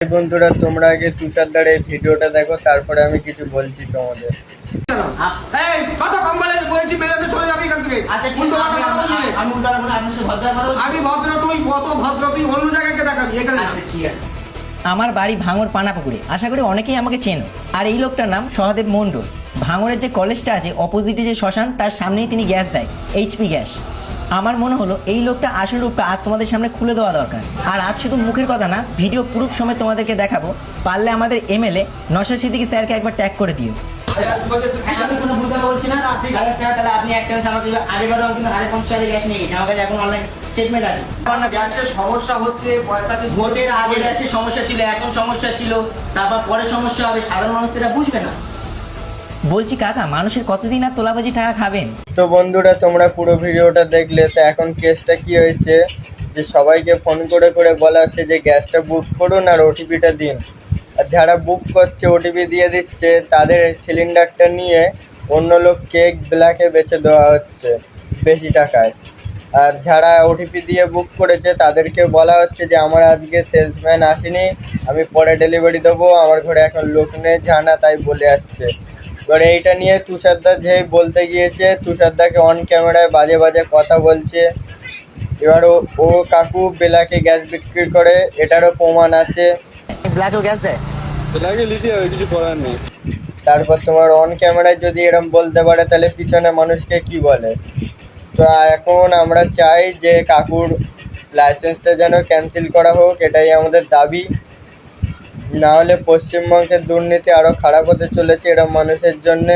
বন্ধুরা, তোমরা আগে তুষারদার এই ভিডিওটা দেখো, তারপরে আমি কিছু বলছি তোমাদের। আমার বাড়ি ভাঙর পানাপুকুরে। আশা করি অনেকেই আমাকে চেনো। আর এই লোকটার নাম সহদেব মণ্ডল। ভাঙরের যে কলেজটা আছে অপোজিটে যে শ্মশান, তার সামনেই তিনি গ্যাস দেয়, এইচপি গ্যাস। আমার মনে হলো এই লোকটা আসল রূপটা আজ তোমাদের সামনে খুলে দেওয়া দরকার। আর আজ শুধু মুখের কথা না, ভিডিও প্রুফ সমেত তোমাদেরকে দেখাবো। পারলে আমাদের এমএলএ নওশাদ সিদ্দিকী স্যারকে একবার ট্যাগ করে দিও। আমি কোনো ভুল কথা বলছি না। তাহলে আপনি এক চ্যানেল আমাকে আগেবারও কিন্তু 50 গ্যাস নিয়ে গেছে। আমার কাছে এখন অনলাইন স্টেটমেন্ট আছে। গ্যাসের সমস্যা হচ্ছে, ভোটের আগে গ্যাসের সমস্যা ছিল, এখন সমস্যা ছিল, তারপর পরে সমস্যা হবে। সাধারণ মানুষ এটা বুঝবে না। বলছি কাকা, মানুষের কতদিন আর তোলাবাজি টাকা খাবেন? তো বন্ধুরা, তোমরা পুরো ভিডিওটা দেখলে। তো এখন কেসটা কি হয়েছে, যে সবাইকে ফোন করে করে বলা হচ্ছে যে গ্যাসটা বুক করুন আর ওটিপিটা দিন। আর যারা বুক করছে, ওটিপি দিয়ে দিচ্ছে, তাদের সিলিন্ডারটা নিয়ে অন্য লোককে ব্ল্যাকে বেচে দেওয়া হচ্ছে বেশি টাকায়। আর যারা ওটিপি দিয়ে বুক করেছে তাদেরকে বলা হচ্ছে যে আমার আজকে সেলসম্যান আসেনি, আমি পরে ডেলিভারি দেবো, আমার ঘরে এখন লোক নেই, জানা তাই বলে যাচ্ছে। এবার এইটা নিয়ে তুষারদা যেই বলতে গিয়েছে, তুষারদাকে অন ক্যামেরায় বাজে বাজে কথা বলছে। এবার ও কাকু বেলাকে গ্যাস বিক্রি করে, এটারও প্রমাণ আছে। ব্ল্যাকও গ্যাস দেয়, লাগে লিতে হবে, কিছু করার নেই। তারপর তোমার অন ক্যামেরায় যদি এরম বলতে পারে, তাহলে পিছনে মানুষকে কি বলে? তো এখন আমরা চাই যে কাকুর লাইসেন্সটা যেন ক্যান্সেল করা হোক, এটাই আমাদের দাবি। না হলে পশ্চিমবঙ্গের দুর্নীতি আরও খারাপ হতে চলেছে এরম মানুষের জন্যে।